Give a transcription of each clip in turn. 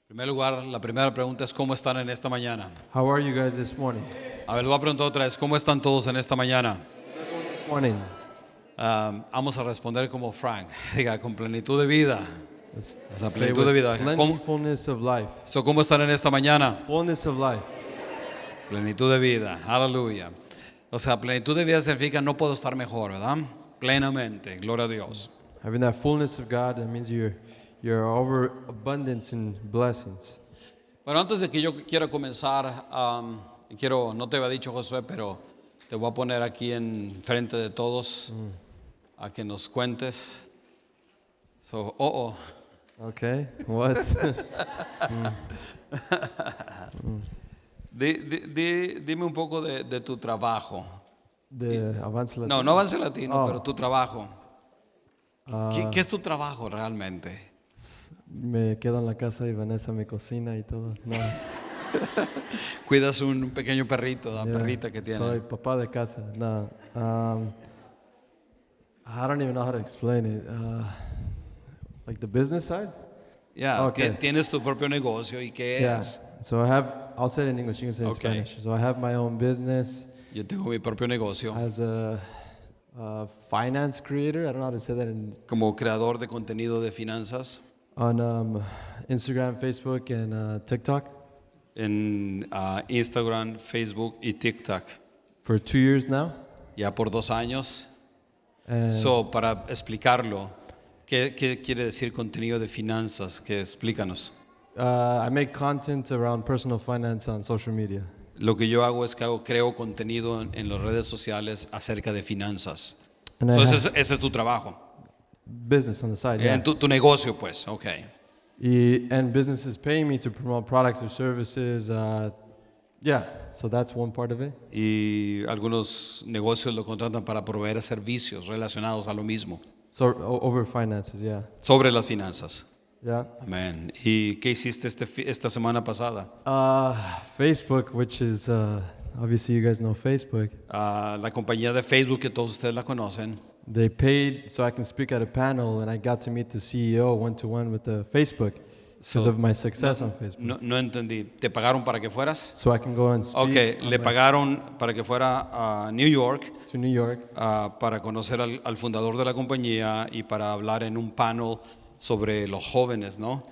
En primer lugar, la primera pregunta es ¿cómo están en esta mañana? How are you guys this morning? A ver, les voy a preguntar otra vez, ¿cómo están todos en esta mañana? This morning. Vamos a responder como Frank, diga, con plenitud de vida. Let's Esa say plenitud de vida. with plentifulness of life. ¿Cómo están en esta mañana? Fullness of life. Plenitud de vida, aleluya. O sea, plenitud de vida significa no puedo estar mejor, ¿verdad? Plenamente, gloria a Dios. Having that fullness of God, that means you're over abundance in blessings. Bueno, antes de que yo quiera comenzar, no te había dicho Josué, pero te voy a poner aquí en frente de todos a que nos cuentes. Okay. What? Dime un poco de tu trabajo. The Avance Latino. No Avance Latino, Oh. pero tu trabajo. ¿Qué es tu trabajo realmente? Me quedo en la casa y Vanessa me cocina y todo. No. Cuidas un pequeño perrito, la Yeah. perrita que tiene. Soy papá de casa. No. I don't even know how to explain it. Like the business side? Ya, Okay. tienes tu propio negocio y qué Yeah. es. So I'll say it in English, you can say it in Okay. Spanish. So I have my own business Yo tengo mi propio negocio as a finance creator. I don't know how to say that como creador de contenido de finanzas on Instagram, Facebook, and TikTok en Instagram, Facebook y TikTok. for 2 years now. Ya por 2 años. And Para explicarlo, ¿qué quiere decir contenido de finanzas? Explícanos. I make content around personal finance on social media. Lo que yo hago es que creo contenido en las redes sociales acerca de finanzas. And So, I ese, have ese es tu trabajo. business on the side, yeah. En tu negocio, pues, ok. And businesses pay me to promote products or services. Yeah, so that's one part of it. Y algunos negocios lo contratan para proveer servicios relacionados a lo mismo, So over finances, yeah. sobre las finanzas. Yeah. Amén. ¿Y qué hiciste esta semana pasada? Facebook, which is obviously you guys know Facebook. La compañía de Facebook, que todos ustedes la conocen, They paid so I can speak at a panel, and I got to meet the CEO one-to-one with the Facebook because So, of my success on Facebook. no entendí. ¿Te pagaron para que fueras? So I can go and speak Ok, on le my- pagaron para que fuera a New York to New York para conocer al fundador de la compañía y para hablar en un panel sobre los jóvenes, ¿no?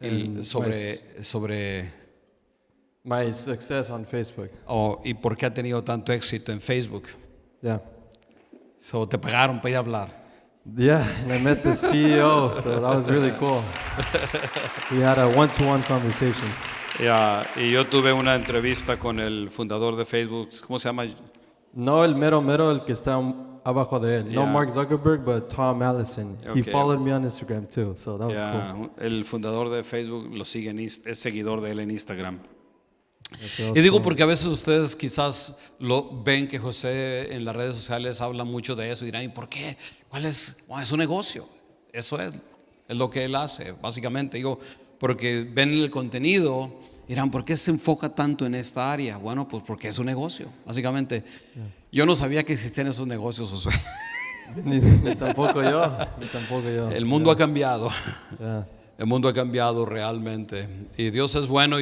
And Sobre my success on Facebook. y por qué ha tenido tanto éxito en Facebook. Yeah. Te pagaron para ir a hablar. Yeah, and I met the CEO, so that was really cool. We had a one-to-one conversation. Y yo tuve una entrevista con el fundador de Facebook, ¿cómo se llama? No el mero, el que está abajo de él. No Yeah. Mark Zuckerberg, but Tom Allison. He Okay. followed me on Instagram too, so that was cool. El fundador de Facebook lo sigue, es seguidor de él en Instagram. So that was Y digo cool. porque a veces ustedes quizás lo ven que José en las redes sociales habla mucho de eso y dirán, ¿y por qué? ¿Cuál es? Es un negocio. Eso es lo que él hace, básicamente. Digo, porque ven el contenido y dirán, ¿por qué se enfoca tanto en esta área? Bueno, pues porque es un negocio, básicamente. Yo no sabía que existían esos negocios, Josué. ni tampoco yo. El mundo ha cambiado. Yeah. El mundo ha cambiado realmente y Dios es bueno.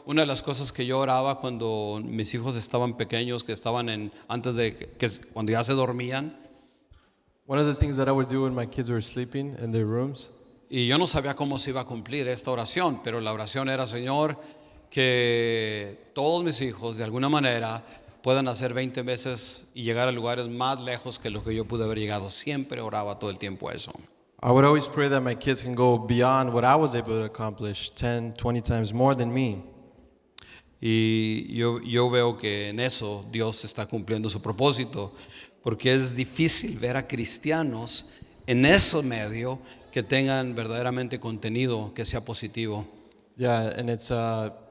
Una de las cosas que yo oraba cuando mis hijos estaban pequeños, que estaban cuando ya se dormían, One of the things that I would do when my kids were sleeping in their rooms, y yo no sabía cómo se iba a cumplir esta oración, pero la oración era, Señor, que todos mis hijos de alguna manera puedan hacer 20 veces y llegar a lugares más lejos que lo que yo pude haber llegado. Siempre oraba todo el tiempo eso. I would always pray that my kids can go beyond what I was able to accomplish 10, 20 times more than me. Y yo veo que en eso Dios está cumpliendo su propósito, porque es difícil ver a cristianos en ese medio que tengan verdaderamente contenido que sea positivo. Yeah, and it's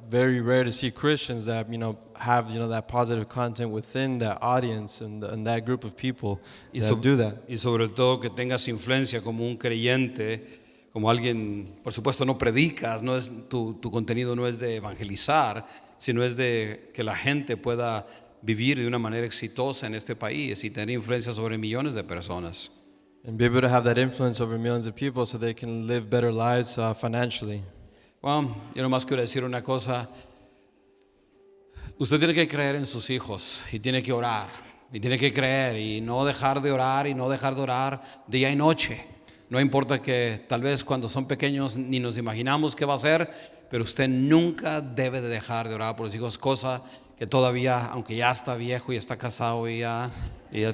very rare to see Christians that have that positive content within that audience and that group of people that do that. Y sobre todo que tengas influencia como un creyente, como alguien, por supuesto no predicas, no es tu contenido no es de evangelizar, sino es de que la gente pueda vivir de una manera exitosa en este país y tener influencia sobre millones de personas. And be able to have that influence over millions of people so they can live better lives financially. Bueno, yo nomás quiero decir una cosa. Usted tiene que creer en sus hijos y tiene que orar y tiene que creer y no dejar de orar y no dejar de orar día y noche. No importa que tal vez cuando son pequeños ni nos imaginamos qué va a ser, pero usted nunca debe de dejar de orar por sus hijos, cosa que todavía, aunque ya está viejo y está casado y ya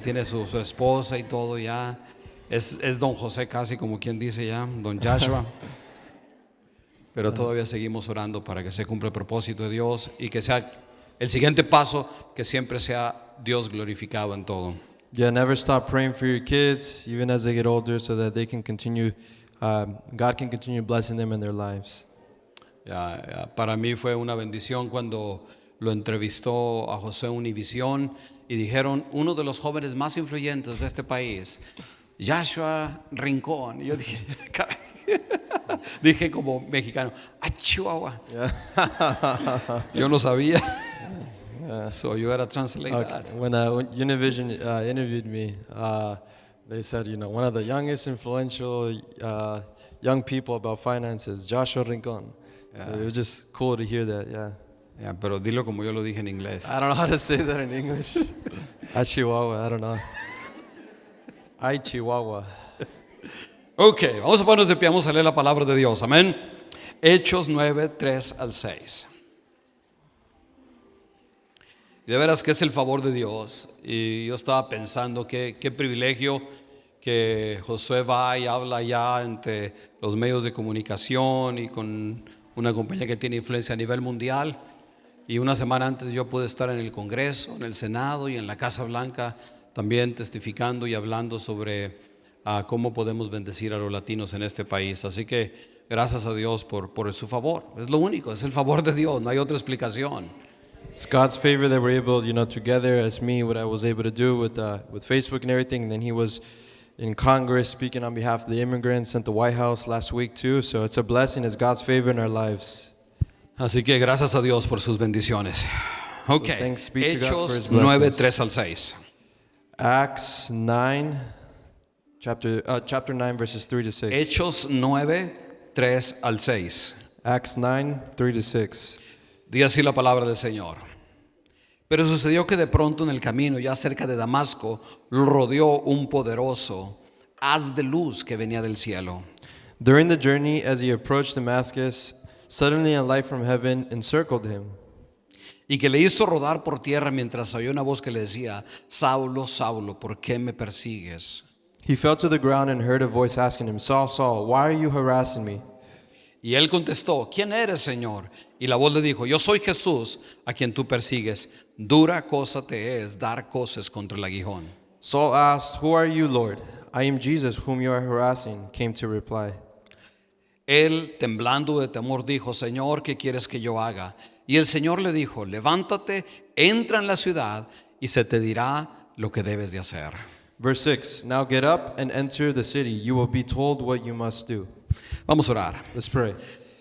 tiene su esposa y todo, ya es don José casi como quien dice ya, don Joshua. Pero todavía seguimos orando para que se cumpla el propósito de Dios y que sea el siguiente paso, que siempre sea Dios glorificado en todo. Yeah, never stop praying for your kids, even as they get older, so that they can continue, God can continue blessing them in their lives. Para mí fue una bendición cuando lo entrevistó a José Univisión y dijeron uno de los jóvenes más influyentes de este país, Joshua Rincón. Y yo dije, caray. Dije como mexicano, ¡ah, Chihuahua! Yeah. Yo no sabía. So you gotta translate that. When Univision interviewed me, they said, one of the youngest influential young people about finances, Joshua Rincon. Yeah. It was just cool to hear that, Yeah, pero dilo como yo lo dije en inglés. I don't know how to say that in English. A Chihuahua, I don't know. Ay, Chihuahua. Ok, vamos a ponernos de pie, vamos a leer la palabra de Dios, amén. Hechos 9, 3 al 6. Y de veras que es el favor de Dios. Y yo estaba pensando qué privilegio que Josué va y habla ya entre los medios de comunicación y con una compañía que tiene influencia a nivel mundial. Y una semana antes yo pude estar en el Congreso, en el Senado y en la Casa Blanca también testificando y hablando sobre cómo podemos bendecir a los latinos en este país. Así que gracias a Dios por su favor. Es lo único, es el favor de Dios, no hay otra explicación. It's God's favor that we're able, together as me, what I was able to do with Facebook and everything. And then he was in Congress speaking on behalf of the immigrants at the White House last week too. So it's a blessing. It's God's favor in our lives. Así que gracias a Dios por sus bendiciones. Ok, so Hechos 9, 3 al 6. Acts 9, chapter 9, verses 3 to 6. Hechos 9, 3 al 6. Acts 9, 3 to 6. Dice así la palabra del Señor. Pero sucedió que de pronto en el camino, ya cerca de Damasco, lo rodeó un poderoso haz de luz que venía del cielo. During the journey, as he approached Damascus, suddenly a light from heaven encircled him. Y que le hizo rodar por tierra mientras oyó una voz que le decía, Saulo, Saulo, ¿por qué me persigues? He fell to the ground and heard a voice asking him, Saul, Saul, why are you harassing me? Y él contestó, ¿quién eres, Señor? Y la voz le dijo, yo soy Jesús, a quien tú persigues. Dura cosa te es dar coces contra el aguijón. Saul asked, who are you, Lord? I am Jesus, whom you are harassing, came to reply. Él, temblando de temor, dijo, Señor, ¿qué quieres que yo haga? Y el Señor le dijo, levántate, entra en la ciudad y se te dirá lo que debes de hacer. Verse 6, now get up and enter the city. You will be told what you must do. Vamos a orar. Let's pray.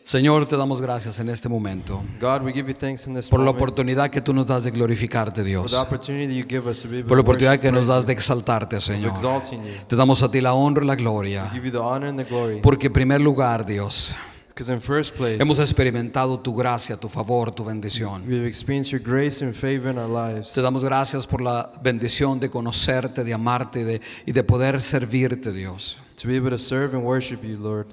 Señor, te damos gracias en este momento God, we give you thanks in this por la moment oportunidad que tú nos das de glorificarte, for Dios. the opportunity that you give us to be able Por la to oportunidad worship, que nos praise das de you, exaltarte, of Señor. exalting you. Te damos a ti la honra y la gloria. Give you the honor and the glory. Porque en primer lugar, Dios, Because in first place, hemos experimentado tu gracia, tu favor, tu bendición. we have experienced your grace and favor in our lives. Te damos gracias por la bendición de conocerte, de amarte y de poder servirte, Dios. To be able to serve and worship you, Lord.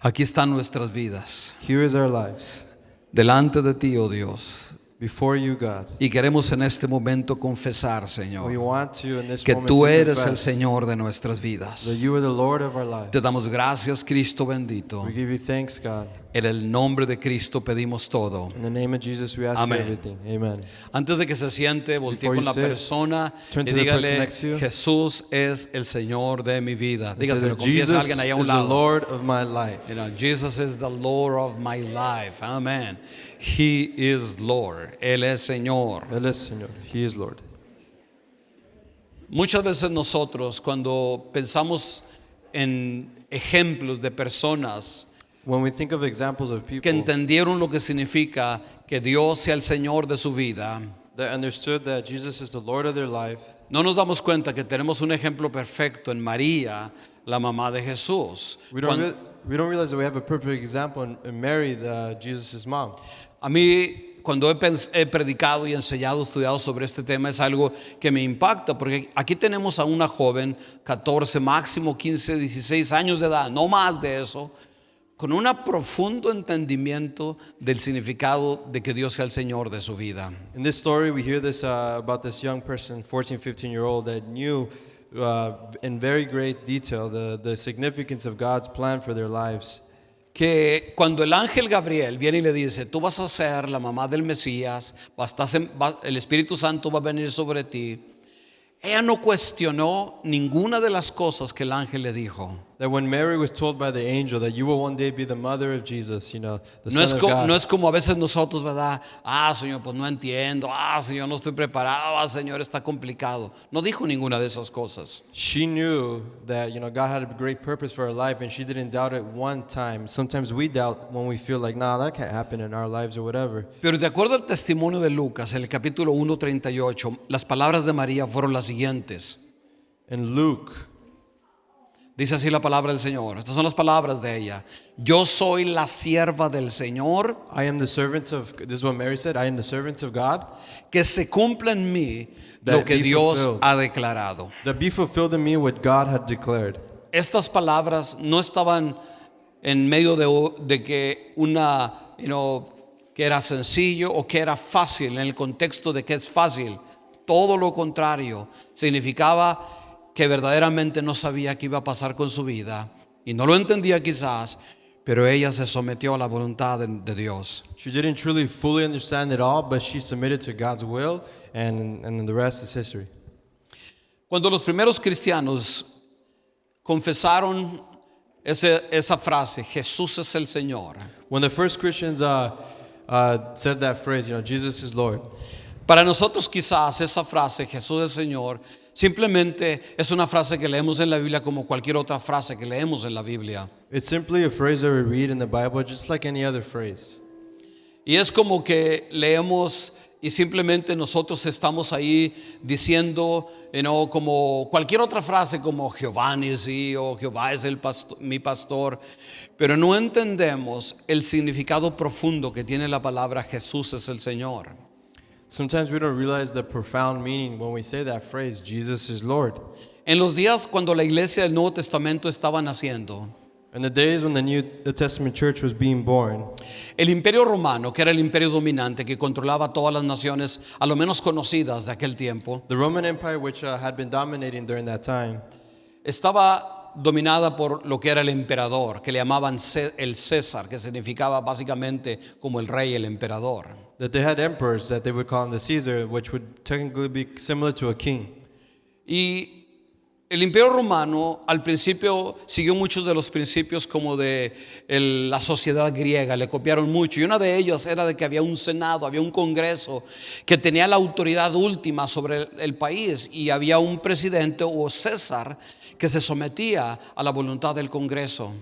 Aquí están nuestras vidas, Here is our lives. delante de ti, oh Dios. Before you, God. Y queremos en este momento confesar, We Señor, want to, in this que moment, tú to eres el confess Señor de nuestras that vidas. you are the Lord of our lives. Te damos gracias, Cristo bendito. We give you thanks, God. En el nombre de Cristo pedimos todo. In the name of Jesus, we ask Amen. for everything. Amen. Antes de que se siente, voltee Before con you la sit, persona turn y to the person dígale, next to you. Jesús es el Señor de mi vida. And say Dígaselo, that confiesa a Jesus alguien allá a is un the lado. Lord of my life. You know, Jesus is the Lord of my life. Amen. He is Lord. Él es Señor. Él es Señor. He is Lord. Muchas veces nosotros cuando pensamos en ejemplos de personas When we think of examples of que people entendieron lo que significa que Dios sea el Señor de su vida, that understood that Jesus is the Lord of their life, no nos damos cuenta que tenemos un ejemplo perfecto en María, la mamá de Jesús. we don't, Cuando- really, we don't realize that we have a perfect example in Mary, Jesus' mom. A mí, cuando he predicado y enseñado, estudiado sobre este tema, es algo que me impacta, porque aquí tenemos a una joven, 14, máximo 15, 16 años de edad, no más de eso, con un profundo entendimiento del significado de que Dios sea el Señor de su vida. In this story, we hear this about this young person, 14, 15-year-old, that knew in very great detail the significance of God's plan for their lives. Que cuando el ángel Gabriel viene y le dice, tú vas a ser la mamá del Mesías, el Espíritu Santo va a venir sobre ti, ella no cuestionó ninguna de las cosas que el ángel le dijo. That when Mary was told by the angel that you will one day be the mother of Jesus, the Son of God. No es como a veces nosotros, ¿verdad? Señor, pues no entiendo. Señor, no estoy preparado. Señor, está complicado. No dijo ninguna de esas cosas. She knew that, God had a great purpose for her life, and she didn't doubt it one time. Sometimes we doubt when we feel like, that can't happen in our lives or whatever. Pero de acuerdo al testimonio de Lucas, en el capítulo 1:38, las palabras de María fueron las siguientes. In Luke, dice así la palabra del Señor. Estas son las palabras de ella. Yo soy la sierva del Señor. I am the servant of, this is what Mary said, I am the servant of God. Que se cumpla en mí lo que Dios ha declarado. That be fulfilled in me what God had declared. Estas palabras no estaban en medio de que que era sencillo o que era fácil, en el contexto de que es fácil. Todo lo contrario, significaba que verdaderamente no sabía qué iba a pasar con su vida y no lo entendía quizás, pero ella se sometió a la voluntad de Dios. She didn't truly fully understand it all, but she submitted to God's will, and the rest is history. Cuando los primeros cristianos confesaron esa frase, Jesús es el Señor. When the first Christians said that phrase, Jesus is Lord. Para nosotros quizás esa frase, Jesús es Señor, simplemente es una frase que leemos en la Biblia como cualquier otra frase que leemos en la Biblia. It's simply a phrase that we read in the Bible, just like any other phrase. Y es como que leemos y simplemente nosotros estamos ahí diciendo, como cualquier otra frase, como Jehová Nisí o Jehová es mi pastor, pero no entendemos el significado profundo que tiene la palabra Jesús es el Señor. Sometimes we don't realize the profound meaning when we say that phrase, Jesus is Lord. En los días cuando la iglesia del Nuevo Testamento estaba naciendo, in the days when the New Testament church was being born, el imperio romano, que era el imperio dominante que controlaba todas las naciones, a lo menos conocidas de aquel tiempo, the Roman Empire, which had been dominating during that time, estaba dominada por lo que era el emperador, que le llamaban el César, que significaba básicamente como el rey, el emperador. That they had emperors that they would call him the Caesar, which would technically be similar to a king. Y el imperio romano al principio siguió muchos de los principios como de la sociedad griega, le copiaron mucho, y una de ellas era de que había un senado, había un congreso que tenía la autoridad última sobre el país, y había un presidente o César que se sometía a la voluntad del congreso.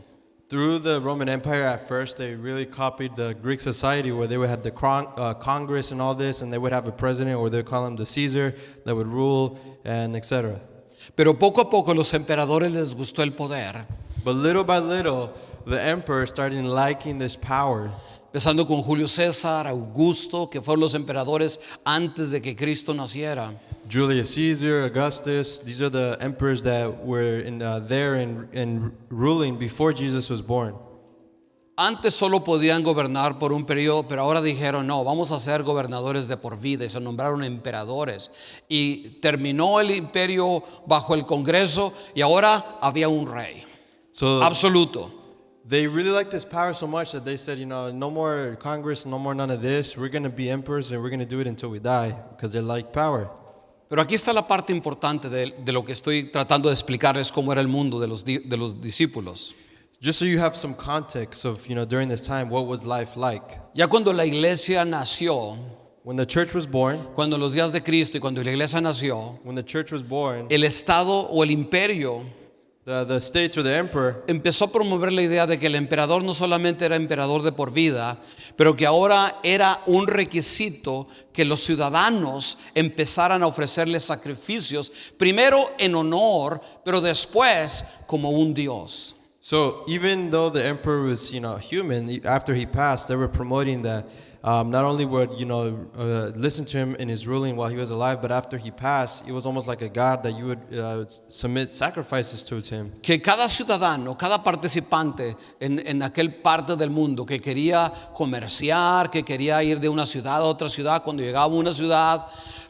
Through the Roman Empire, at first, they really copied the Greek society, where they would have the Congress and all this, and they would have a president, or they would call him the Caesar, that would rule, and etc. Pero poco a poco los emperadores les gustó el poder. But little by little, the emperor started liking this power. Empezando con Julio César, Augusto, que fueron los emperadores antes de que Cristo naciera. Julius Caesar, Augustus, these are the emperors that were there and ruling before Jesus was born. Antes solo podían gobernar por un periodo, pero ahora dijeron, no, vamos a ser gobernadores de por vida, y se nombraron emperadores. Y terminó el imperio bajo el Congreso, y ahora había un rey absoluto. They really liked this power so much that they said, no more Congress, no more none of this. We're going to be emperors, and we're going to do it until we die, because they like power. Pero aquí está la parte importante de lo que estoy tratando de explicarles, cómo era el mundo de los discípulos. Just so you have some context of, during this time, what was life like. Ya cuando la iglesia nació, when the church was born, cuando los días de Cristo y cuando la iglesia nació, when the church was born, el estado o el imperio, the states or the emperor, empezó a promover la idea de que el emperador no solamente era emperador de por vida, pero que ahora era un requisito que los ciudadanos empezaran a ofrecerle sacrificios, primero en honor, pero después como un dios. So even though the emperor was, human, after he passed, they were promoting that not only would, listen to him in his ruling while he was alive, but after he passed, it was almost like a god that you would submit sacrifices to him. Que cada ciudadano, cada participante en aquel parte del mundo que quería comerciar, que quería ir de una ciudad a otra ciudad, cuando llegaba a una ciudad,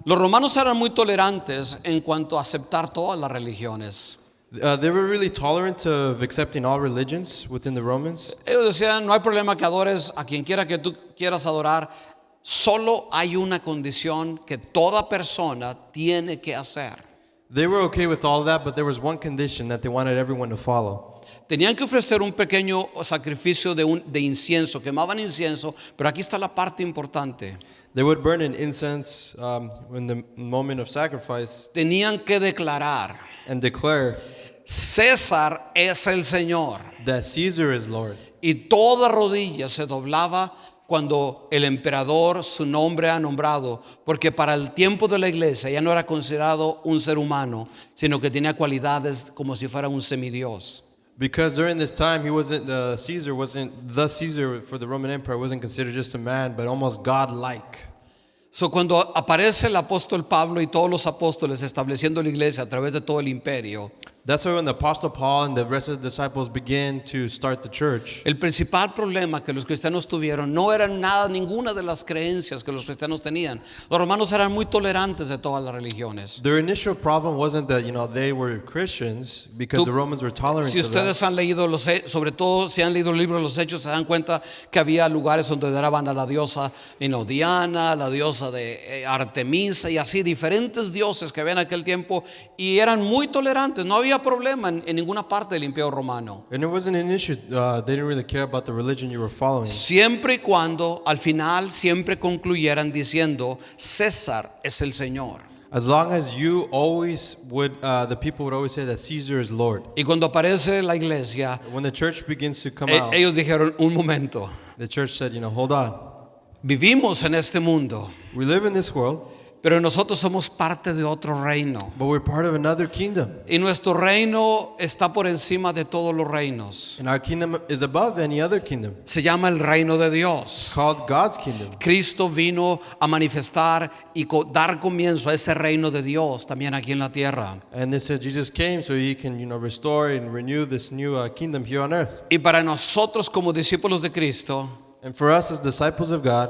los romanos eran muy tolerantes en cuanto a aceptar todas las religiones. They were really tolerant of accepting all religions within the Romans. Ellos decían, no hay problema que adores a quien quiera que tú quieras adorar, solo hay una condición que toda persona tiene que hacer. They were okay with all that, but there was one condition that they wanted everyone to follow. Tenían que ofrecer un pequeño sacrificio de incienso, quemaban incienso, pero aquí está la parte importante. They would burn an incense in the moment of sacrifice Tenían que declarar, and declare César es el Señor. that Caesar is Lord. Y toda rodilla se doblaba cuando el emperador su nombre ha nombrado, porque para el tiempo de la iglesia ya no era considerado un ser humano, sino que tenía cualidades como si fuera un semidios. Because during this time, Caesar wasn't the Caesar for the Roman Empire, wasn't considered just a man, but almost God-like. So, cuando aparece el apóstol Pablo y todos los apóstoles estableciendo la iglesia a través de todo el imperio, That's why when the Apostle Paul and the rest of the disciples began to start the church, el principal problema que los cristianos tuvieron no era ninguna de las creencias que los cristianos tenían. Los romanos eran muy tolerantes de todas las religiones. their initial problem wasn't that they were Christians, because the Romans were tolerant Si of that. ustedes han leído sobre todo si han leído el libro de los Hechos, se dan cuenta que había lugares donde adoraban a la diosa Diana, la diosa de Artemisa y así diferentes dioses que había en aquel tiempo, y eran muy tolerantes. No había problema en ninguna parte del imperio romano. And it wasn't an issue. They didn't really care about the religion you were following. Siempre y cuando al final siempre concluyeran diciendo César es el Señor. As long as you always would, the people would always say that Caesar is Lord. Y cuando aparece la iglesia, When the church begins to come out, ellos dijeron un momento, the church said, hold on. vivimos en este mundo, We live in this world, pero nosotros somos parte de otro reino. but we're part of another kingdom. Y nuestro reino está por encima de todos los reinos. And our kingdom is above any other kingdom. Se llama el reino de Dios. It's called God's kingdom. Cristo vino a manifestar y dar comienzo a ese reino de Dios también aquí en la tierra. And they said Jesus came so he can, restore and renew this new kingdom here on earth. Y para nosotros como discípulos de Cristo, And for us as disciples of God,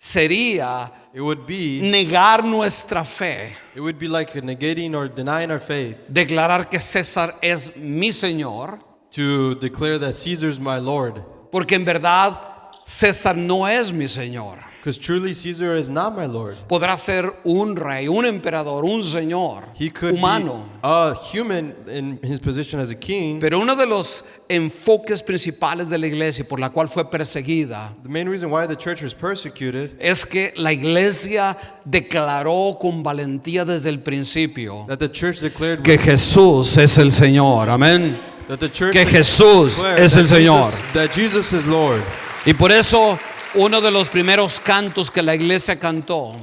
sería it would be negar nuestra fe, like negating or denying our faith declarar que César es mi Señor, to declare that Caesar's my Lord. porque en verdad César no es mi Señor. Because truly Caesar is not my Lord. Podrá ser un rey, un emperador, un señor He could humano. be a human in his position as a king. Pero uno de los enfoques principales de la iglesia por la cual fue perseguida The main reason why the church was persecuted, es que la iglesia declaró con valentía desde el principio that the church declared que Jesús es el Señor. Amén. that the church Que Jesús declared es el Señor. that Jesus is Lord. Y por eso uno de los primeros cantos que la iglesia cantó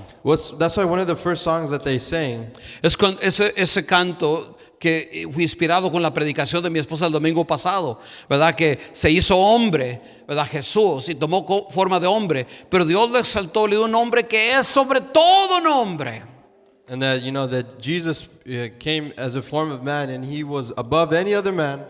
That's why one of the first songs that they sang es con ese canto que fue inspirado con la predicación de mi esposa el domingo pasado, ¿verdad? Que se hizo hombre, ¿verdad? Jesús, y tomó forma de hombre, pero Dios le exaltó, le dio un nombre que es sobre todo nombre. and that that Jesus came as a form of man and he was above any other man,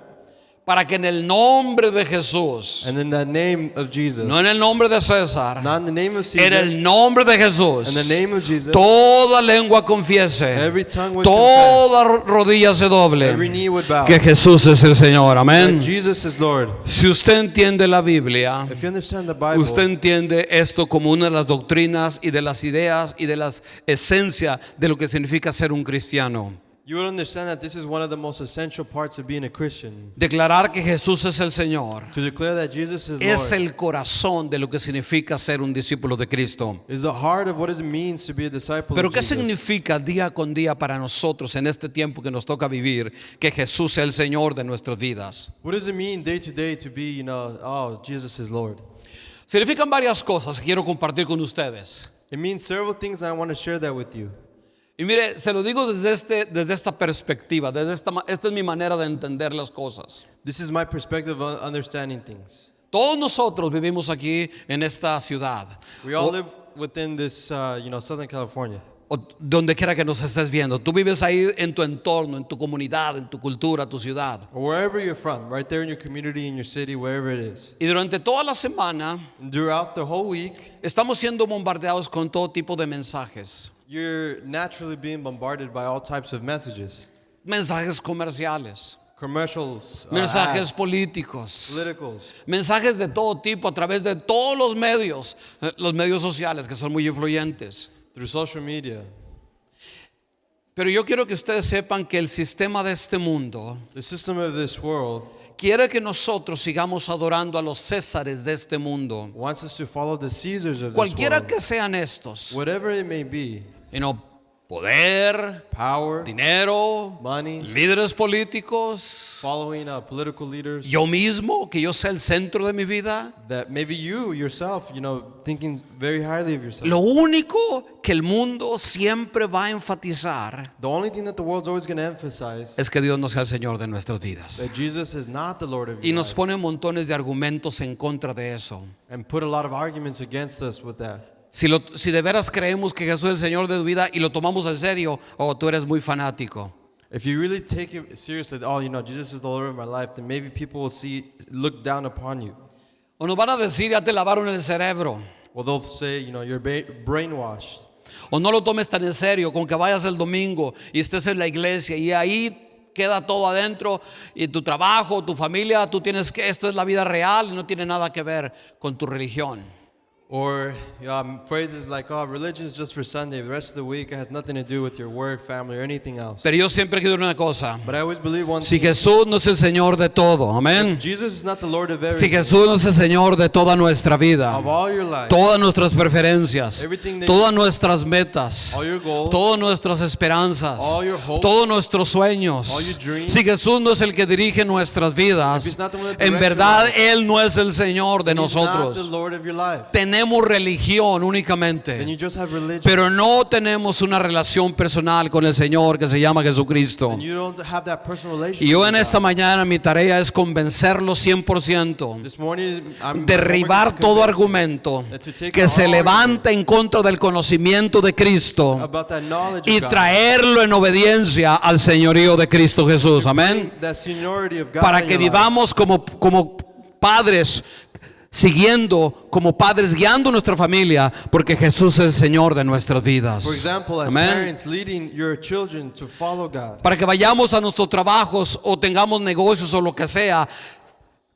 Para que en el nombre de Jesús, and in that name of Jesus, no en el nombre de César, not in the name of en Caesar, el nombre de Jesús, in the name of Jesus, toda lengua confiese, every tongue would toda rodilla se doble, every knee would bow, que Jesús es el Señor. Amén. that Jesus is Lord. Si usted entiende la Biblia, If you understand the Bible, usted entiende esto como una de las doctrinas y de las ideas y de las esencias de lo que significa ser un cristiano. you would understand that this is one of the most essential parts of being a Christian. Declarar que Jesús es el Señor To declare that Jesus is es Lord el corazón de lo que significa ser un discípulo de Cristo. is the heart of what it means to be a disciple Pero of ¿qué Jesus. significa día con día para nosotros en este tiempo que nos toca vivir que Jesús sea el Señor de nuestras vidas? What does it mean day to day to be, Jesus is Lord? Significan varias cosas que quiero compartir con ustedes. It means several things, and I want to share that with you. Y mire, se lo digo desde esta perspectiva, esta es mi manera de entender las cosas. This is my perspective of understanding things. Todos nosotros vivimos aquí en esta ciudad, We all live within this, Southern California. o donde quiera que nos estés viendo. Tú vives ahí en tu entorno, en tu comunidad, en tu cultura, tu ciudad. Or wherever you're from, right there in your community, in your city, wherever it is. Y durante toda la semana And throughout the whole week, estamos siendo bombardeados con todo tipo de mensajes. you're naturally being bombarded by all types of messages. Mensajes comerciales, Commercials, mensajes ads, políticos, politicals, mensajes de todo tipo a través de todos los medios sociales que son muy influyentes. through social media. Pero yo quiero que ustedes sepan que el sistema de este mundo The system of this world quiere que nosotros sigamos adorando a los césares de este mundo, wants us to follow the Caesars of this cualquiera world. que sean estos, Whatever it may be, poder, power, dinero, money, líderes políticos, following political leaders. yo mismo, que yo sea el centro de mi vida. That maybe you yourself, thinking very highly of yourself. Lo único que el mundo siempre va a enfatizar The only thing that the world's always going to emphasize es que Dios no sea el Señor de nuestras vidas. that Jesus is not the Lord of Y your nos life, pone montones de argumentos en contra de eso. and put a lot of arguments against us with that. Si de veras creemos que Jesús es el Señor de tu vida y lo tomamos en serio, tú eres muy fanático. If you really take it seriously, Jesus is the Lord of my life, then maybe people will look down upon you. O nos van a decir, ya te lavaron el cerebro. Well, they'll say, you're brainwashed. O no lo tomes tan en serio, con que vayas el domingo y estés en la iglesia y ahí queda todo adentro, y tu trabajo, tu familia, esto es la vida real y no tiene nada que ver con tu religión. Or phrases like, religion is just for Sunday. The rest of the week it has nothing to do with your work, family, or anything else. Pero yo siempre quiero una cosa: But I always believe one si thing. Jesús no es el Señor de todo, amén. Jesus is not the Lord of Si everything. Jesús no es el Señor de toda nuestra vida, Of all your life, todas nuestras preferencias, Everything that todas nuestras metas, all your goals, todas nuestras esperanzas, all your hopes, todos nuestros sueños, all your dreams, si Jesús no es el que dirige nuestras if vidas, he's not the one that en directs verdad your life, Él no es el Señor de then he's not the nosotros. Lord of your life. Tenemos religión Then únicamente, you just have religion. pero no tenemos una relación personal con el Señor que se llama Jesucristo. And you don't have that personal relationship. Y yo with en esta God. mañana mi tarea es convencerlo 100%. This morning, Derribar todo argumento que se levanta en contra del conocimiento de Cristo about that knowledge y of God. traerlo en obediencia al señorío de Cristo Jesús, amén. That seniority of God Para in que your life. vivamos como padres, siguiendo como padres, guiando nuestra familia, porque Jesús es el Señor de nuestras vidas, For example, as amén. parents leading your children to follow God. Para que vayamos a nuestros trabajos o tengamos negocios o lo que sea,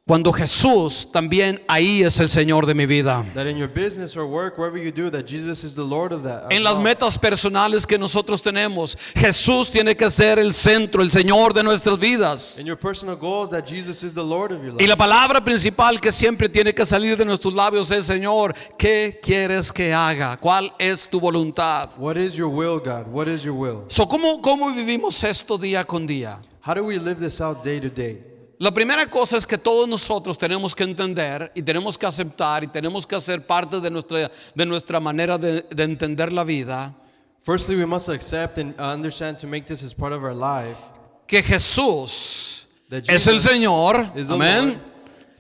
cuando Jesús también ahí es el Señor de mi vida. That in your business or work, wherever you do, that Jesus is the Lord of that. En las metas personales que nosotros tenemos, Jesús tiene que ser el centro, el Señor de nuestras vidas. In your personal goals, that Jesus is the Lord of your Y life. la palabra principal que siempre tiene que salir de nuestros labios es: Señor, ¿qué quieres que haga? ¿Cuál es tu voluntad? What is your will, God? What is your will? ¿Cómo vivimos esto día con día? How do we live this out day to day? La primera cosa es que todos nosotros tenemos que entender y tenemos que aceptar y tenemos que hacer parte de nuestra manera de entender la vida, Firstly, we must accept and understand to make this as part of our life. que Jesús That es el Jesus Señor, is the amén. Lord.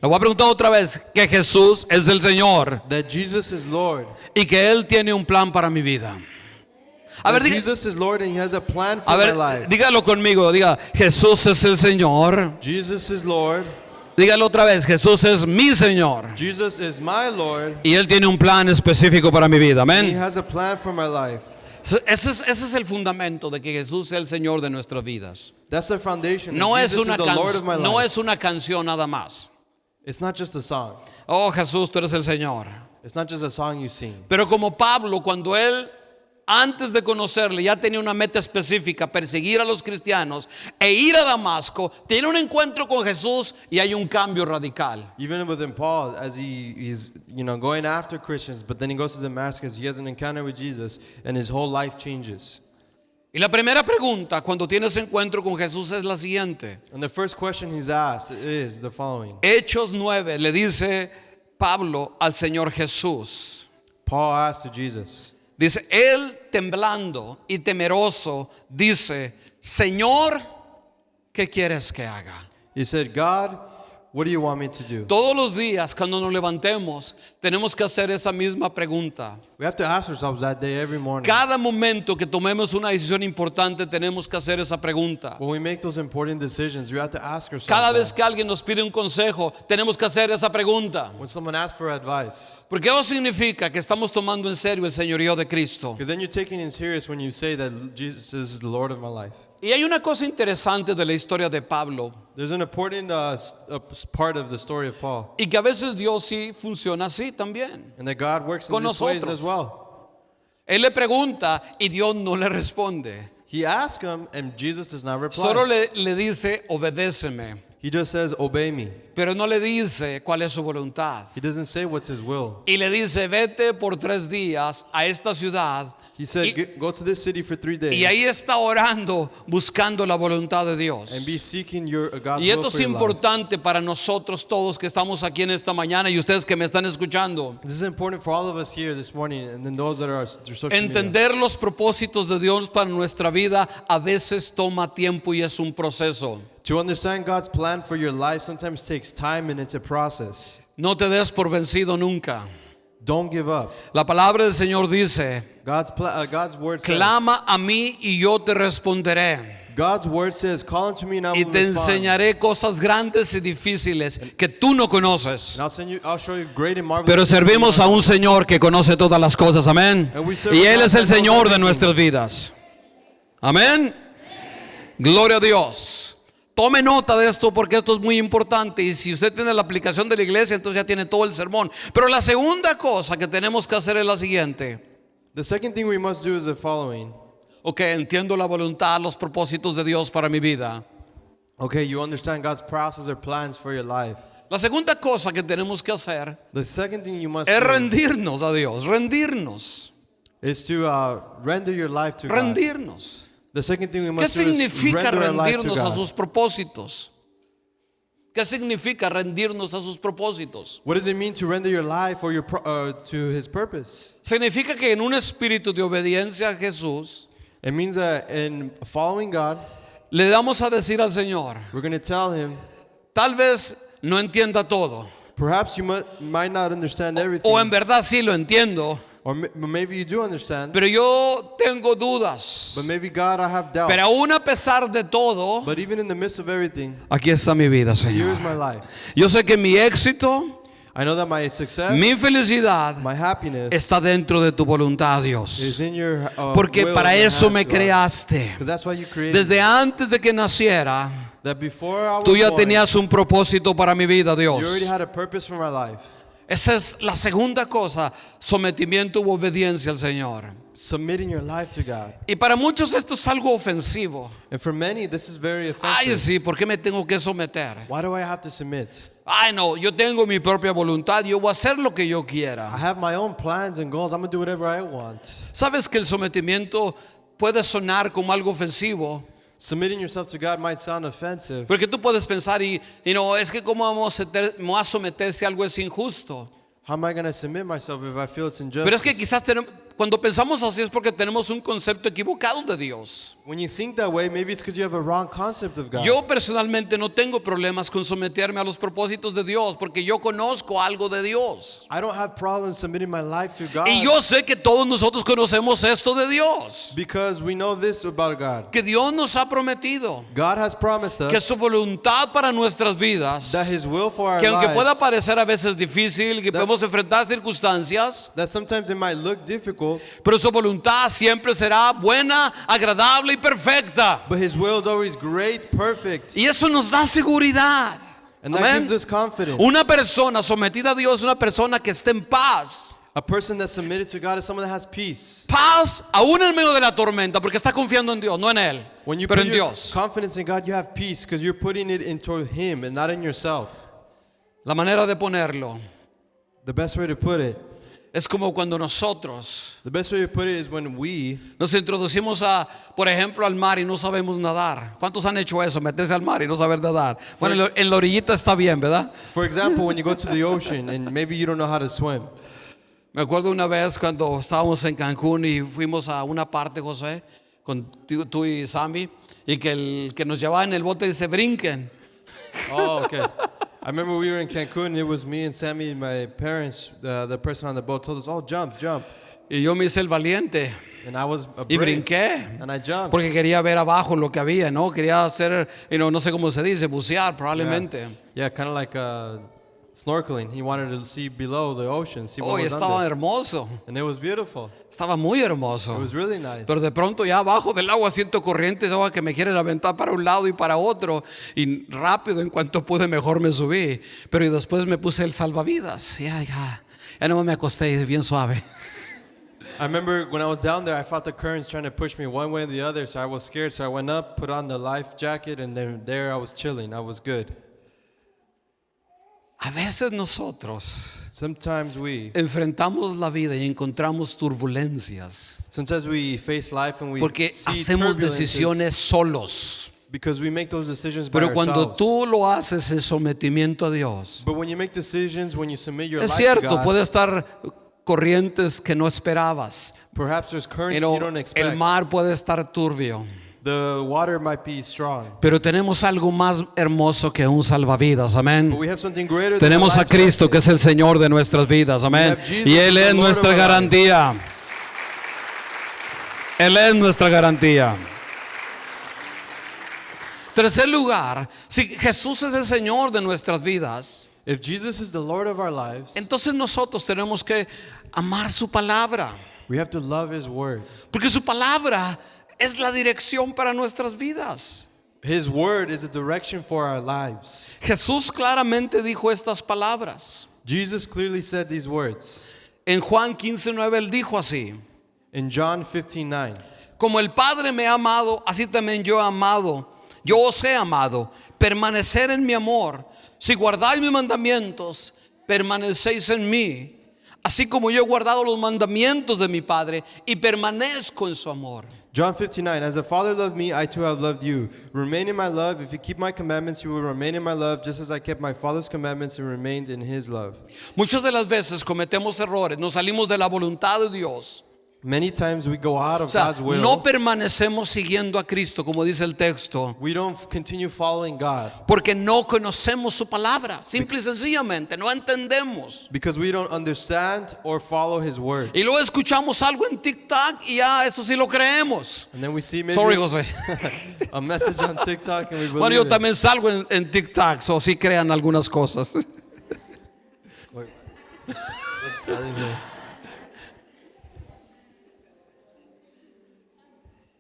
Le voy a preguntar otra vez: que Jesús es el Señor That Jesus is Lord. y que Él tiene un plan para mi vida. A ver, That Jesus is Lord and He has a plan for a my ver, life. dígalo conmigo, diga: Jesús es el Señor. Jesus is Lord. Dígalo otra vez: Jesús es mi Señor Jesus is my Lord. y Él tiene un plan específico para mi vida, He amén. has a plan for my life. Ese es el fundamento de que Jesús sea el Señor de nuestras vidas. That's the foundation. No that es Jesus una is the Lord of my no life. es una canción nada más. It's not just a song. Oh, Jesús, tú eres el Señor. It's not just a song you sing. Pero como Pablo, cuando él antes de conocerle ya tenía una meta específica: perseguir a los cristianos e ir a Damasco, tiene un encuentro con Jesús y hay un cambio radical. Even within Paul, as he's going after Christians, but then he goes to Damascus, he has an encounter with Jesus, and his whole life changes. Y la primera pregunta cuando tienes encuentro con Jesús es la siguiente. And the first question he's asked is the following. Hechos 9 le dice Pablo al Señor Jesús. Paul asked to Jesus, Dice: Él temblando y temeroso, dice, Señor, ¿qué quieres que haga? He said, God, what do you want me to do? Todos los días cuando nos levantemos, tenemos que hacer esa misma pregunta. We have to ask ourselves that day every morning. Cada momento que tomemos una decisión importante, tenemos que hacer esa pregunta. When we make those important decisions, we have to ask ourselves Cada vez that. que alguien nos pide un consejo, tenemos que hacer esa pregunta. When someone asks for advice. Porque eso significa que estamos tomando en serio el señorío de Cristo. Because then you're taking it serious when you say that Jesus is the Lord of my life. Y hay una cosa interesante de la historia de Pablo, There's an important part of the story of Paul. y que a veces Dios sí funciona así también. And that God works in Con these ways nosotros. as well. Él le pregunta y Dios no le responde. He asks him and Jesus does not reply. Solo le dice, obedéceme. He just says, obey me. Pero no le dice cuál es su voluntad. He doesn't say what's his will. Y le dice, vete por 3 días a esta ciudad. He said, Y- go to this city for 3 days Y ahí está orando, buscando la voluntad de Dios. and be seeking God's Y will esto for es your life. importante para nosotros todos que estamos aquí en esta mañana y ustedes que me están escuchando. This is important for all of us here this morning and then those that are through social media. Entender los propósitos de Dios para nuestra vida a veces toma tiempo y es un proceso. To understand God's plan for your life sometimes takes time and it's a process. No te des por vencido nunca. Don't give up. La palabra del Señor dice, God's word says, clama a mí y yo te responderé. God's word says, call unto me and I Y will te respond. enseñaré cosas grandes y difíciles que tú no conoces. And I'll show you great and marvelous Pero things that you servimos a don't un Señor que conoce todas las cosas, amén. And we serve Y a Él God es el that knows Señor de everything. nuestras vidas. Amén. Gloria a Dios. Tome nota de esto porque esto es muy importante. Y si usted tiene la aplicación de la iglesia, entonces ya tiene todo el sermón. Pero la segunda cosa que tenemos que hacer es la siguiente. know. The second thing we must do is the following. Ok, entiendo la voluntad, los propósitos de Dios para mi vida. Okay, you understand God's process or plans for your life. La segunda cosa que tenemos que hacer The second thing you must es do rendirnos a Dios, rendirnos, is to render your life to God. rendirnos. The second thing we ¿Qué must do is significa render our life to rendirnos a God. sus propósitos? ¿Qué significa rendirnos a sus propósitos? What does it mean to render your life or to His purpose? Significa que en un espíritu de obediencia a Jesús It means that in following God, le damos a decir al Señor, we're going to tell Him, tal vez no entienda todo, perhaps you might not understand everything, o en verdad sí lo entiendo, or maybe you do understand, pero yo tengo dudas. but maybe God, I have doubts. Pero aún a pesar de todo, But even in the midst of everything, aquí está mi vida, here is Señor. my life. Yo sé que mi éxito, I know that my success, mi felicidad my happiness está dentro de tu voluntad, is Dios. in your Porque will para and your eso me hands, God. creaste. Because that's why you created me. Desde antes de que naciera, That before I was tú ya born, tenías un propósito para mi vida, you already Dios. had a purpose for my life. Esa es la segunda cosa, sometimiento u obediencia al Señor. Submitting your life to God. Y para muchos esto es algo ofensivo. And for many, this is very Ay, offensive. sí, ¿por qué me tengo que someter? Why do I have to submit? Ay, no, yo tengo mi propia voluntad, yo voy a hacer lo que yo I quiera. have my own plans and goals. I'm going to do whatever I want. ¿Sabes que el sometimiento puede sonar como algo ofensivo? Submitting yourself to God might sound offensive. Porque tú puedes pensar y no, es que cómo me voy a someter si algo es injusto. How am I going to submit myself if I feel it's injustice? Pero es que quizás cuando pensamos así es porque tenemos un concepto equivocado de Dios. When you think that way, maybe it's because you have a wrong concept of God. Yo personalmente no tengo problemas con someterme a los propósitos de Dios porque yo conozco algo de Dios. I don't have problems submitting my life to God Y yo sé que todos nosotros conocemos esto de Dios. because we know this about God. Que Dios nos ha prometido God has promised que us su voluntad para nuestras vidas, that His will for our que aunque pueda lives, parecer a veces difícil, que podemos enfrentar circunstancias, that sometimes it might look difficult, pero su voluntad siempre será buena, agradable y perfecta. but His will is always great, perfect, Y eso nos da seguridad. and that Amén. gives us confidence. Una persona sometida a Dios es una persona que está en paz. A person that's submitted to God is someone that has peace. Paz aún en medio de la tormenta porque está confiando en Dios, no en Él, When you pero put en your Dios. confidence in God, you have peace because you're putting it into Him and not in yourself. La manera de ponerlo The best way to put it, es como cuando nosotros the best way to put it is when we nos introducimos por ejemplo, al mar y no sabemos nadar. ¿Cuántos han hecho eso? Meterse al mar y no saber nadar. Bueno, en la orillita está bien, ¿verdad? For example, when you go to the ocean and maybe you don't know how to swim. Me acuerdo una vez cuando estábamos en Cancún y fuimos a una parte, José, con tú y Sammy, y que el que nos llevaba en el bote dice brinquen. Oh, okay. I remember we were in Cancun. It was me and Sammy and my parents. The person on the boat told us, "Oh, jump, jump." Y yo me hice el valiente And I was a y brave, brinqué. and I jumped. Porque quería ver abajo lo que había, ¿no? Quería hacer, no sé cómo se dice, bucear probablemente. Yeah, kind of like snorkeling. He wanted to see below the ocean, see what Oh, y was estaba under. hermoso. And it was beautiful. Estaba muy hermoso. It was really nice. Pero de pronto ya abajo del agua siento corrientes de agua que me quieren aventar para un lado y para otro. Y rápido, en cuanto pude, mejor me subí. Pero y después me puse el salvavidas. Ya no me acosté bien suave. I remember when I was down there, I felt the currents trying to push me one way or the other, so I was scared. So I went up, put on the life jacket, and then there I was chilling. I was good. A veces nosotros Sometimes we encontramos turbulencias face life and we porque see hacemos turbulences decisiones solos. because we make those decisions by Pero cuando ourselves. tú lo haces en sometimiento a Dios, But when you make decisions, when you submit your es life to cierto, God, puede estar corrientes que no esperabas. perhaps there's currents Pero you don't expect. el mar puede estar turbio. The water might be strong. Pero tenemos algo más hermoso que un salvavidas, amén. But we have something greater Tenemos than a Cristo que es el Señor de nuestras vidas, amén. have Jesus, Y Él the es Lord of nuestra our garantía. Él es nuestra garantía. Tercer lugar, si Jesús es el Señor de nuestras vidas, If Jesus is the Lord of our lives, entonces nosotros tenemos que amar su palabra. we have to love His word. Porque su palabra es la dirección para nuestras vidas. His word is a direction for our lives. Jesús claramente dijo estas palabras. Jesus clearly said these words. En Juan 15:9 Él dijo así: In John 15:9, como el Padre me ha amado, así también yo he amado. Yo os he amado. Permanecer en mi amor. Si guardáis mis mandamientos, permanecéis en mí. Así como yo he guardado los mandamientos de mi Padre y permanezco en su amor. John 15:9, as the Father loved me, I too have loved you. Remain in my love. If you keep my commandments, you will remain in my love, just as I kept my Father's commandments and remained in His love. Muchas de las veces cometemos errores, nos salimos de la voluntad de Dios. Many times we go out O of sea, God's will. no permanecemos siguiendo a Cristo, como dice el texto, We don't continue following God porque no conocemos su palabra. Simple y sencillamente, no entendemos. because we don't understand or follow His word. Y luego escuchamos algo en TikTok y ya eso sí lo creemos. And then we see maybe Sorry, José. a message on TikTok and we Bueno, believe yo it. también salgo en TikTok, o sí crean algunas cosas. Wait. I didn't hear.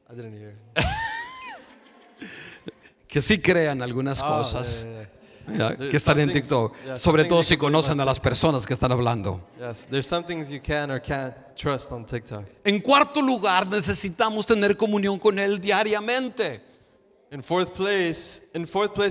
I didn't hear. Que sí crean algunas Oh, cosas. yeah. Mira, There's que están en some things- TikTok. yeah, some Sobre things todo you si can believe conocen on a las TikTok. personas que están hablando. Yes, there's some things you can or can't trust on TikTok. En cuarto lugar, necesitamos tener comunión con Él diariamente. In fourth place,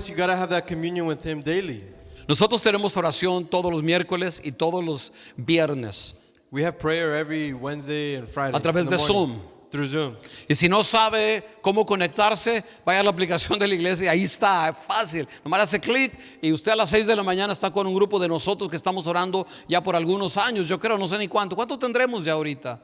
you gotta have that communion with Him daily. Nosotros tenemos oración todos los miércoles y todos los viernes. We have prayer every Wednesday and Friday. A través in the de morning, Zoom. Through Zoom. Y si no sabe cómo conectarse, vaya a la aplicación de la iglesia y ahí está, es fácil. Nomás hace clic y usted a las 6 de la mañana está con un grupo de nosotros que estamos orando ya por algunos años. Yo creo, no sé ni cuánto. ¿Cuánto tendremos ya ahorita?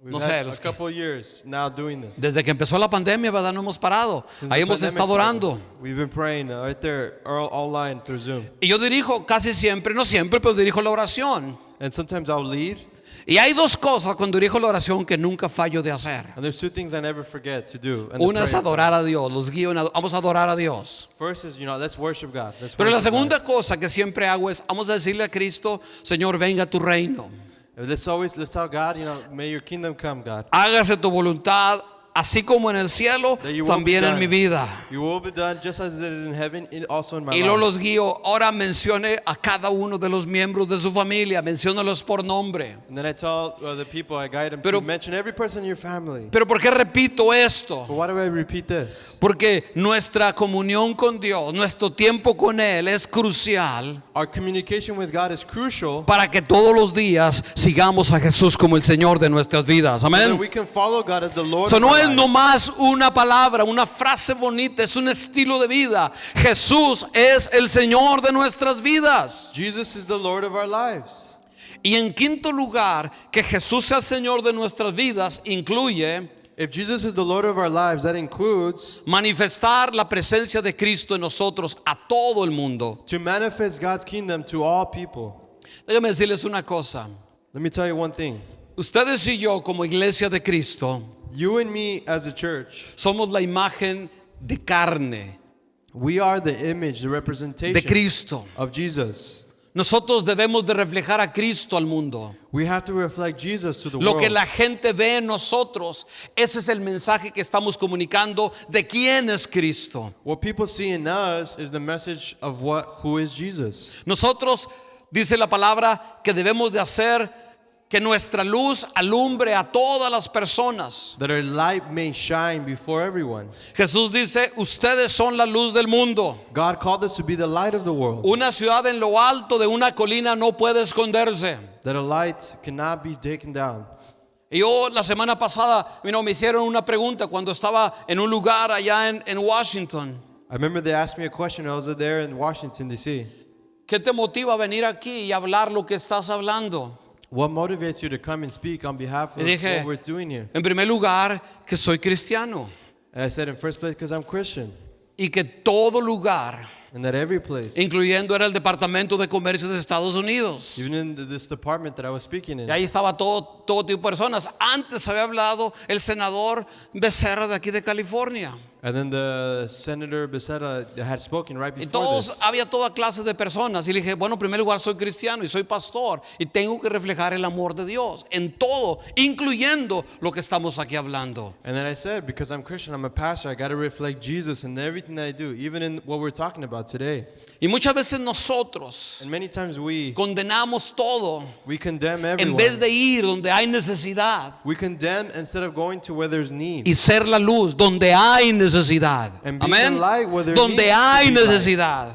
We've No had sé, a los que- couple years now doing this. Desde que empezó la pandemia, ¿verdad? No hemos parado. Since Ahí the hemos pandemic estado started, orando. We've been praying right there, all online through Zoom. Y yo dirijo casi siempre, no siempre, pero dirijo la oración. And sometimes I'll lead. Y hay dos cosas cuando dirijo la oración que nunca fallo de hacer. And there's two things I never forget to do. and to Una es pray. adorar a Dios, los guío, vamos a adorar a Dios. First is, let's worship God. Pero la segunda cosa que siempre hago es, vamos a decirle a Cristo, Señor, venga tu reino. Let's tell God, may your kingdom come, God. Hágase tu voluntad, así como en el cielo, That your will también be en done. mi vida. Your will be done just as it is in heaven, also in my Y luego life. los guío. Ahora mencione a cada uno de los miembros de su familia, menciónalos por nombre. And then I tell the people, I guide them Pero- to mention every person in your family. Pero ¿por qué repito esto? But why do I repeat this? Porque nuestra comunión con Dios, nuestro tiempo con Él es crucial Our communication with God is crucial para que todos los días sigamos a Jesús como el Señor de nuestras vidas. so that Amén. we can follow God as the Lord Eso of no our es lives. nomás una palabra, una frase bonita, es un estilo de vida. Jesús es el Señor de nuestras vidas. Jesus is the Lord of our lives. Y en quinto lugar, que Jesús sea el Señor de nuestras vidas incluye If Jesus is the Lord of our lives, that includes manifestar la presencia de Cristo en nosotros a todo el mundo. to manifest God's kingdom to all people. Déjame decirles una cosa. Let me tell you one thing. Ustedes y yo como iglesia de Cristo You and me as a church, somos la imagen de carne we are the image, the de representation Cristo. of Jesus. Nosotros debemos de reflejar a Cristo al mundo. We have to reflect Jesus to the Lo world. que la gente ve en nosotros, ese es el mensaje que estamos comunicando de quién es Cristo. What people see in us is the message of who is Jesus. Nosotros, dice la palabra, que debemos de hacer que nuestra luz alumbre a todas las personas. That our light may shine before everyone. Jesús dice, ustedes son la luz del mundo. God called us to be the light of the world. Una ciudad en lo alto de una colina no puede esconderse. That a light cannot be taken down. Y yo la semana pasada, me hicieron una pregunta cuando estaba en un lugar allá en Washington. I remember they asked me a question. I was there in Washington, D.C. ¿Qué te motiva a venir aquí y hablar lo que estás hablando? What motivates you to come and speak on behalf of Y dije, what we're doing here? en primer lugar, que soy cristiano And I said, in first place, because I'm Christian. y que todo lugar, And that every place, incluyendo era el Departamento de Comercio de Estados Unidos. even in this department that I was speaking in, Y ahí estaba todo tipo de personas. Antes había hablado el senador Becerra de aquí de California. and then the Senator Becerra had spoken right Y before this. había toda clase de personas. Y le dije, bueno, en primer lugar soy cristiano y soy pastor. Y tengo que reflejar el amor de Dios en todo, incluyendo lo que estamos aquí hablando. And then I said, because I'm Christian, I'm a pastor, I got to reflect Jesus in everything that I do, even in what we're talking about today. Y muchas veces nosotros And many times we condenamos todo condemn en vez everyone. de ir donde hay necesidad We condemn instead of going to where there's need. y ser la luz donde hay necesidad. And be the Amén. light where there Donde needs to hay be light. necesidad.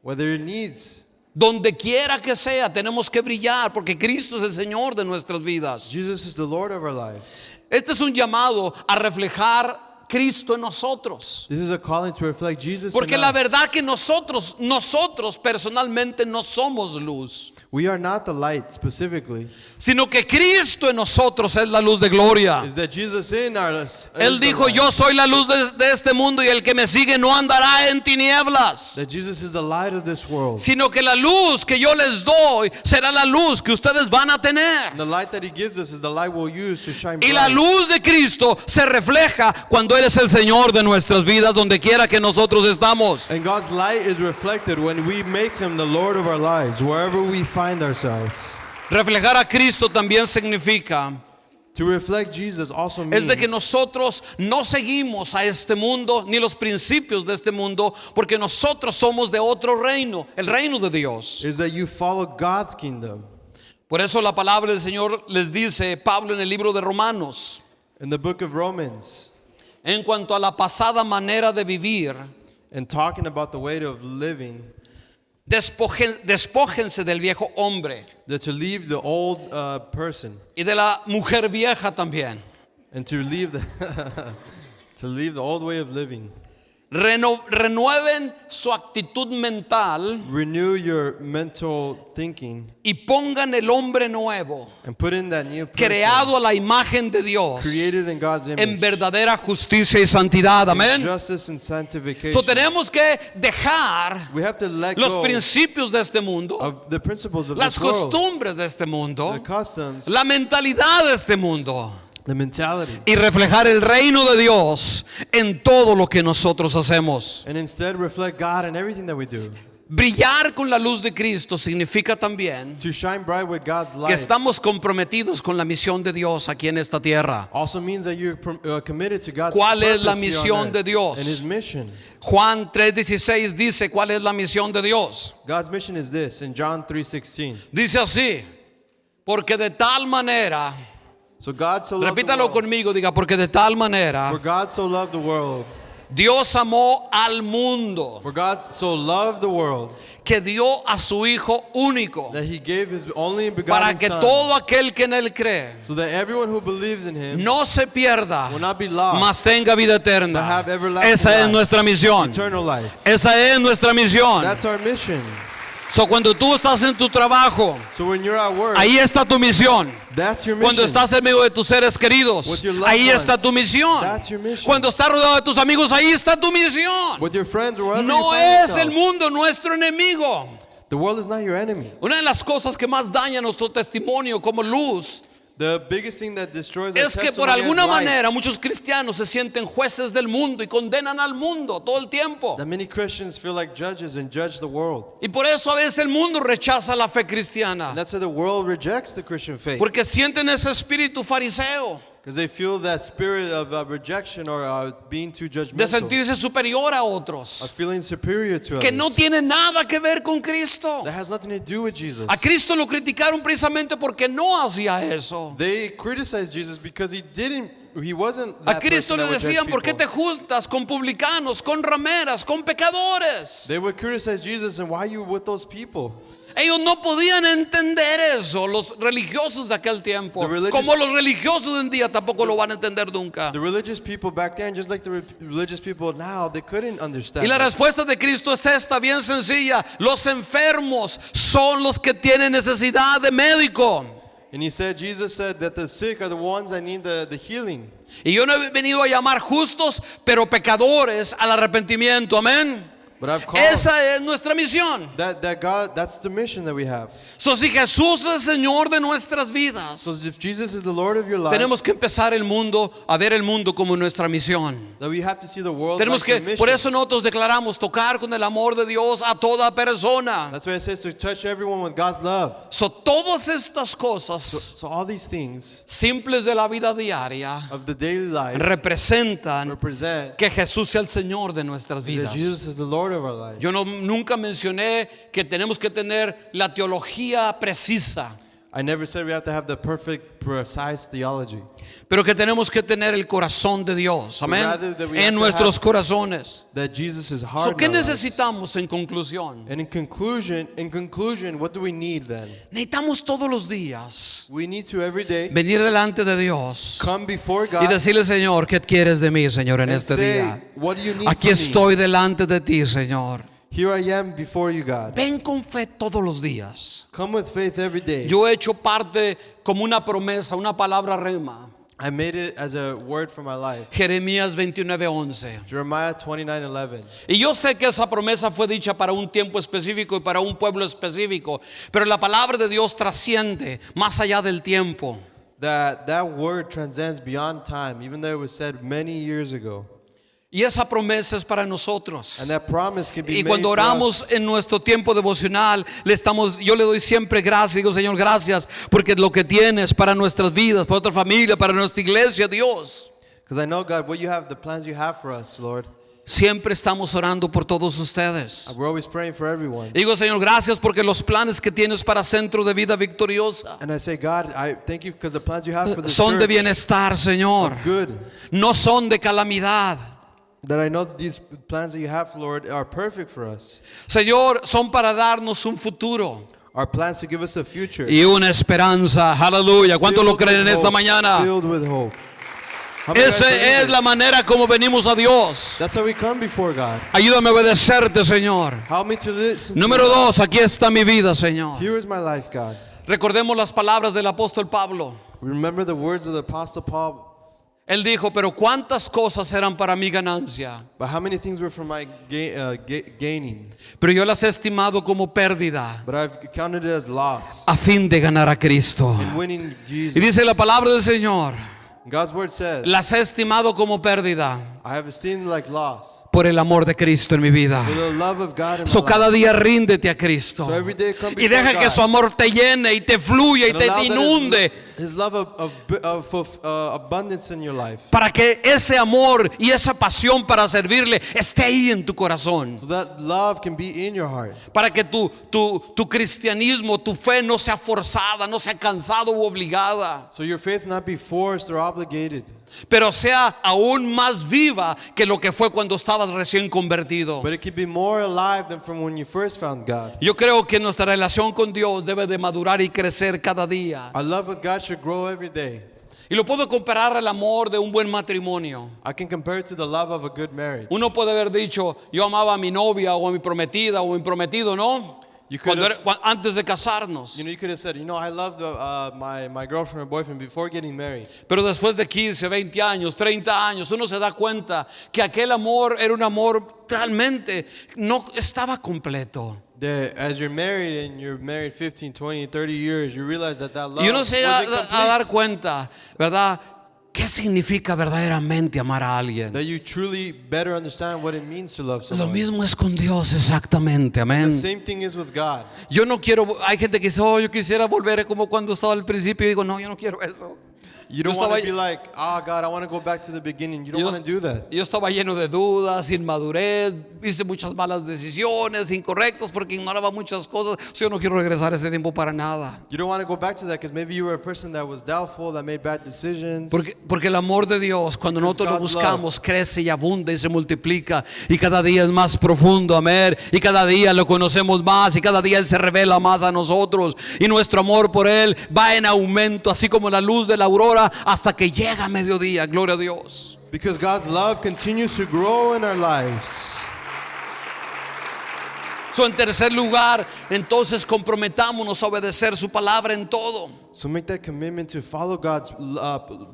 Whether it needs. Donde quiera que sea, tenemos que brillar porque Cristo es el Señor de nuestras vidas. Jesus is the Lord of our lives. Este es un llamado a reflejar Cristo en nosotros. This is a calling to reflect Jesus Porque in la us. verdad que nosotros personalmente no somos luz, We are not the light specifically. sino que Cristo en nosotros es la luz de gloria. Is that Jesus in us? Él is the dijo, light. yo soy la luz de este mundo y el que me sigue no andará en tinieblas, That Jesus is the light of this world. sino que la luz que yo les doy será la luz que ustedes van a tener. And the light that He gives us is the light we'll use to shine Y la bright. luz de Cristo se refleja cuando Él es el Señor de nuestras vidas, donde quiera que nosotros estamos. And God's light is reflected when we make Him the Lord of our lives, wherever we find ourselves. Reflejar a Cristo también significa To reflect Jesus also es de que means nosotros no seguimos a este mundo ni los principios de este mundo, porque nosotros somos de otro reino, el reino de Dios. is that you follow God's kingdom. Por eso la palabra del Señor les dice Pablo en el libro de Romanos, In the book of Romans, en cuanto a la pasada manera de vivir, and talking about the way of living, despójense del viejo hombre that to leave the old person y de la mujer vieja también. and to leave the to leave the old way of living. Renueven su actitud mental Renew your mental thinking y pongan el hombre nuevo, and put in that new person creado a la imagen de Dios, created in God's image. en verdadera justicia y santidad. in Amén. justice and sanctification. So tenemos que dejar We have to let los go principios de este mundo, of the principles of las this world, costumbres de este mundo, the customs, la mentalidad de este mundo the mentality, y reflejar el reino de Dios en todo lo que nosotros hacemos. and instead reflect God in everything that we do. Brillar con la luz de Cristo significa también To shine bright with God's que light estamos comprometidos con la misión de Dios aquí en esta tierra. also means that you're committed to God's ¿Cuál es la purpose here on misión earth de Dios? and His mission. Juan 3:16 dice cuál es la misión de Dios. God's mission is this in John 3:16. Dice así, porque de tal manera, So God so loved the repítalo world. conmigo, diga, porque de tal manera For God so loved the world. Dios amó al mundo For God so loved the world que dio a su Hijo único that He gave His only para begotten que Son, todo aquel que en Él cree so that everyone who believes in Him no se pierda, will not be lost, mas tenga vida but eterna. have everlasting Esa es life, nuestra misión. eternal life. Esa es nuestra misión. That's our mission. So, cuando tú estás en tu trabajo, So when you're at work, ahí está tu misión. that's your Cuando mission. estás en medio de tus seres queridos, With your loved ahí ones, está tu misión. that's your mission. Cuando estás rodeado de tus amigos, ahí está tu misión. With your friends or wherever you No find es yourself. el mundo nuestro enemigo. The world is not your enemy. Una de las cosas que más daña nuestro testimonio como luz The biggest thing that destroys our es que por testimony as alguna light, manera muchos cristianos se sienten jueces del mundo y condenan al mundo todo el tiempo. that many Christians feel like judges and judge the world. Y por eso a veces el mundo rechaza la fe cristiana, And that's why the world rejects the Christian faith. porque sienten ese espíritu fariseo Because they feel that spirit of rejection or being too de judgmental. sentirse superior a Of otros, feeling superior to que others. no tiene nada que ver con Cristo. That has nothing to do with Jesus. A Cristo lo criticaron precisamente porque no hacía eso. They criticized Jesus because he wasn't A that Cristo person le that would judge decían, ¿por qué te people. juntas con publicanos, con rameras, con pecadores? They would criticize Jesus and why are you with those people? Ellos no podían entender eso, los religiosos de aquel tiempo, The religious- como los religiosos hoy en día tampoco lo van a entender nunca. The religious people back then, just like the religious people now, they couldn't understand. Y la that. respuesta de Cristo es esta, bien sencilla: los enfermos son los que tienen necesidad de médico. And Jesus said that the sick are the ones that need the healing. Y yo no he venido a llamar justos, pero pecadores al arrepentimiento, amén. But I've called Esa es nuestra misión. that God, that's the mission that we have. So, si Jesús es Señor de nuestras vidas, So if Jesus is the Lord of your life, tenemos que empezar a ver el mundo como nuestra misión. that we have to see the world Tenemos like que, the mission. por eso nosotros declaramos tocar con el amor de Dios a toda persona. That's why it says to touch everyone with God's love. So, todas estas cosas So all these things simples de la vida diaria of the daily life representan represent que Jesús sea el Señor de nuestras that vidas. Jesus is the Lord of our life. Yo nunca mencioné que tenemos que tener la teología precisa, I never said we have to have the perfect, precise theology. pero que tenemos que tener el corazón de Dios, amén, rather that we have en to nuestros have- corazones. That Jesus is So, hard ¿qué in our lives. necesitamos en conclusión? And in conclusion, what do we need then? Necesitamos todos los días We need to every day venir delante de Dios come before y God decirle: Señor, ¿qué quieres de mí, Señor, en and este say, día? what do you need Aquí from me? estoy delante de ti, Señor. Here I am before you, God. Ven con fe todos los días. Come with faith every day. Yo he hecho parte como una promesa, una palabra rema. I made it as a word for my life. Jeremías 29:11. Jeremiah 29:11. Y yo sé que esa promesa fue dicha para un tiempo específico y para un pueblo específico, pero la palabra de Dios trasciende más allá del tiempo. That word transcends beyond time, even though it was said many years ago. Y esa promesa es para nosotros. And that promise can be Y made cuando for oramos us. en nuestro tiempo devocional, yo le doy siempre gracias. Digo: Señor, gracias porque lo que tienes para nuestras vidas, para nuestra familia, para nuestra iglesia, Dios. Because I know, God, what you have, the plans you have for us, Lord. Siempre estamos orando por todos ustedes. We're always praying for everyone. Digo: Señor, gracias porque los planes que tienes para Centro de Vida Victoriosa And I say, God, I thank you because the plans you have for this son de church bienestar, Señor. are good. No son de calamidad. That I know these plans that you have, Lord, are perfect for us. Señor, son para darnos un futuro Our plans to give us a future. y una esperanza. Aleluya. ¿Cuántos lo filled creen en with esa hope, mañana? Filled with hope. How many guys Esa believe es it? la manera como venimos a Dios. That's how we come before God. Ayúdame a obedecerte, Señor. Help me to listen. to Número God. 2, aquí está mi vida, Señor. Here is my life, God. Recordemos las palabras del apóstol Pablo. Remember the words of the Apostle Paul. Él dijo: pero cuántas cosas eran para mi ganancia, But how many things were for my gaining? pero yo las he estimado como pérdida But I've counted it as loss. a fin de ganar a Cristo. In winning Jesus. Y dice la palabra del Señor: God's word says, las he estimado como pérdida I have esteemed like loss. por el amor de Cristo en mi vida. For the love of God in So my cada life. día ríndete a Cristo So every day come y before deja que God. su amor te llene y te fluya y And te allow that inunde, His love of abundance in your life. para que ese amor y esa pasión para servirle esté ahí en tu corazón, So that love can be in your heart. para que tu cristianismo, tu fe no sea forzada, no sea cansada u obligada, So your faith not be forced or obligated. pero sea aún más viva que lo que fue cuando estabas recién convertido. But it can be more alive than from when you first found God. Yo creo que nuestra relación con Dios debe de madurar y crecer cada día. Our love with God should grow every day. Y lo puedo comparar al amor de un buen matrimonio. I can compare it to the love of a good marriage. Uno puede haber dicho: yo amaba a mi novia o a mi prometida o a mi prometido, ¿no? You could have, Antes de casarnos. you could have said, I love my girlfriend or boyfriend before getting married. Pero después de 15, 20 años, 30 años, uno se da cuenta que aquel amor era un amor realmente no estaba completo. As you're married and you're married 15, 20, 30 years, you realize that love Y uno se wasn't a dar complete. cuenta, ¿verdad? ¿Qué significa verdaderamente amar a alguien? That you truly better understand what it means to love Lo someone. mismo es con Dios, exactamente, amén. The same thing is with God. Yo no quiero, hay gente que dice, oh, yo quisiera volver como cuando estaba al principio. Y digo, no, yo no quiero eso. You don't Yo want estaba- to be like, God, I want to go back to the beginning. You don't want to do that. Yo estaba lleno de dudas, inmadurez, hice muchas malas decisiones, incorrectas, porque ignoraba muchas cosas. So, yo no quiero regresar a ese tiempo para nada. You don't want to go back to that because maybe you were a person that was doubtful, that made bad decisions. Porque el amor de Dios, cuando Because nosotros lo God's buscamos, crece y abunda y se multiplica. Y cada día es más profundo, amén. Y cada día lo conocemos más. Y cada día Él se revela más a nosotros. Y nuestro amor por Él va en aumento, así como la luz de la aurora, hasta que llega a mediodía. Gloria a Dios. Because God's love continues to grow in our lives. So, en tercer lugar, entonces comprometámonos a obedecer su palabra en todo. So make that commitment to follow God's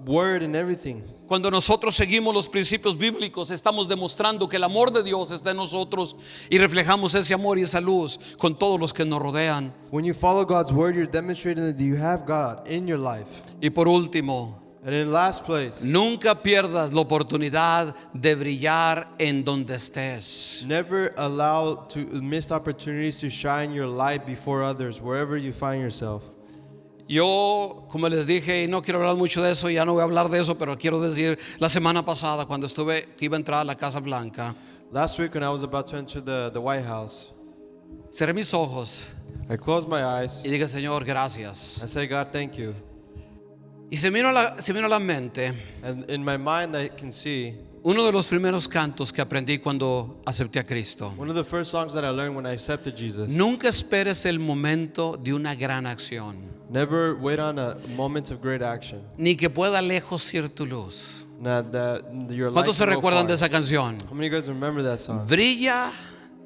word and everything. Cuando nosotros seguimos los principios bíblicos, estamos demostrando que el amor de Dios está en nosotros y reflejamos ese amor y esa luz con todos los que nos rodean. When you follow God's word, you're demonstrating that you have God in your life. Y por último, And in last place, nunca pierdas la oportunidad de brillar en donde estés. never allow missed opportunities to shine your light before others, wherever you find yourself. Yo, como les dije, y no quiero hablar mucho de eso, ya no voy a hablar de eso, pero quiero decir, la semana pasada cuando iba a entrar a la Casa Blanca, Last week when I was about to enter the White House, cerré mis ojos I closed my eyes. y dije, Señor, gracias. I said, God, thank you. Y se me vino a la mente And in my mind, I can see uno de los primeros cantos que aprendí cuando acepté a Cristo. one of the first songs that I learned when I accepted Jesus. Nunca esperes el momento de una gran acción, Never wait on a moment of great action. ni que pueda lejos ir tu luz. Not that your light ¿Cuántos se can go recuerdan far. de esa canción? How many of you guys remember that song? Brilla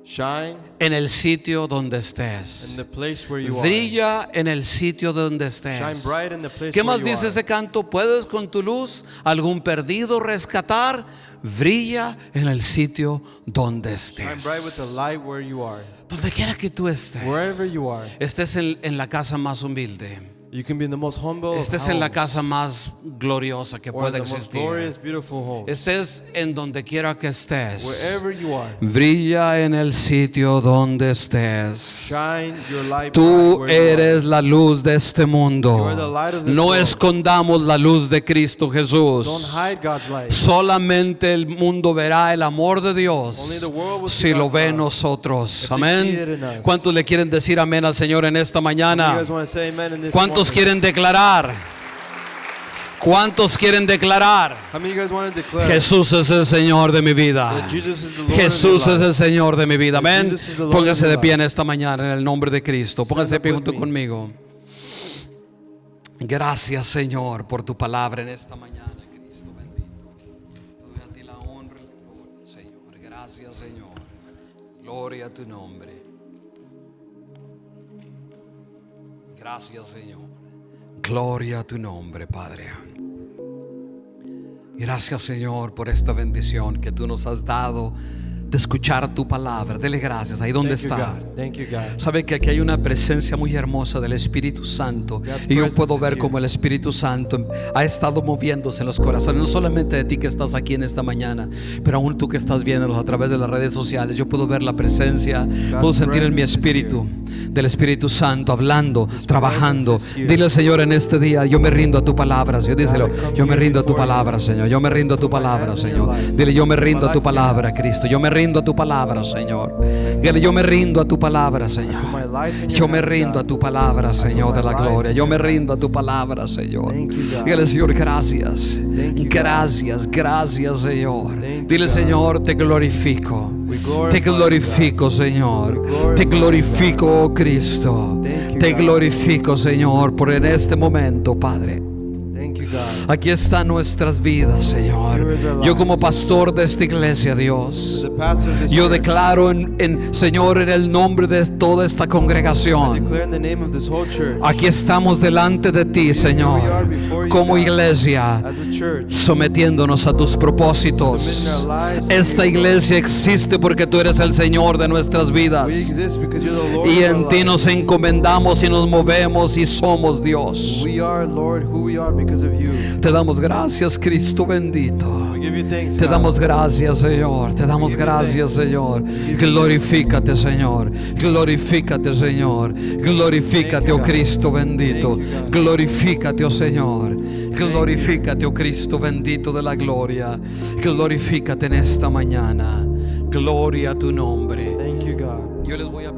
Shine en el sitio donde in estés. the place where you are. Brilla en el sitio donde Shine estés. bright in the place ¿Qué where más you dice are. ese canto? ¿Puedes con tu luz algún perdido rescatar? Brilla en el sitio donde Shine estés. bright with the light where you are. Donde quiera que tú estés. Wherever you are. Estés en la casa más humilde. You can be in the most humble of Estés en la homes, casa más gloriosa que or in pueda the most existir. glorious, beautiful home. Estés en donde quiera que estés. Wherever you are. Brilla en el sitio donde estés. Shine your light Tú bright where you are. eres la luz de este mundo. You are the light of this No world. escondamos la luz de Cristo Don't Jesús. hide God's light. Solamente el mundo verá el amor de Only Dios the world will see si lo God's ve en love. nosotros. If they see Amén. it in us. ¿Cuántos le quieren decir amén al Señor en esta You mañana? guys want to say amen in this ¿Cuántos morning? quieren declarar? ¿Cuántos quieren declarar? How many of you guys want to declare Jesús es el Señor de mi vida. that Jesus is the Lord Jesús of your es life? el Señor de mi vida. Amén. Jesus is the Lord Póngase of de your pie en life. esta mañana en el nombre de Cristo. Póngase de up pie with junto me. conmigo. Gracias, Señor, por tu palabra en esta mañana, Cristo bendito. Te doy a ti la honra y la gloria, Señor. Gracias, Señor. Gloria a tu nombre. Gracias, Señor. Gloria a tu nombre, Padre. Gracias, Señor, por esta bendición que tú nos has dado de escuchar tu palabra. Dele gracias ahí donde Thank you, está. God. Thank you, God. Sabe que aquí hay una presencia muy hermosa del Espíritu Santo, y yo puedo ver cómo el Espíritu Santo ha estado moviéndose en los corazones, no solamente de ti que estás aquí en esta mañana, pero aún tú que estás viéndonos a través de las redes sociales. Yo puedo ver la presencia, puedo sentir en mi espíritu del Espíritu Santo hablando, trabajando. Dile al Señor en este día: yo me rindo a tu palabra, Señor. Díselo: yo me rindo a tu palabra, Señor. Yo me rindo a tu palabra, Señor. Dile: yo me rindo a tu palabra, Cristo. Yo me rindo a tu palabra, Señor. Dile: yo me rindo a tu palabra, Señor. Yo me rindo a tu palabra, Señor de la gloria. Yo me rindo a tu palabra, Señor. Dile: Señor, gracias. Gracias, gracias, Señor. Dile: Señor, te glorifico. Te glorifico, Señor. Te glorifico, oh Cristo. Te glorifico, Señor, por en este momento, Padre. Thank you, God. Aquí están nuestras vidas, Señor. Yo como pastor de esta iglesia, Dios, The pastor of this yo church, declaro Señor, en el nombre de toda esta I congregación, declare in the name of this whole church, aquí estamos delante de ti, Señor, como iglesia, as a church, sometiéndonos a tus propósitos. Esta iglesia existe porque tú eres el Señor de nuestras vidas. we exist because you're the Lord Y of en our ti lives. nos encomendamos y nos movemos y somos Dios. We are, Lord, who we are because of you. Te damos gracias, Cristo bendito. We give you thanks, Te God. damos gracias, Señor. Te damos gracias, Señor. Glorifícate, Señor. Glorifícate, Señor. Glorifícate, oh Cristo bendito. Glorifícate, oh Señor. Glorifícate, oh Cristo bendito de la gloria. Glorifícate en esta mañana. Gloria a tu nombre. Thank you, God. Yo les voy a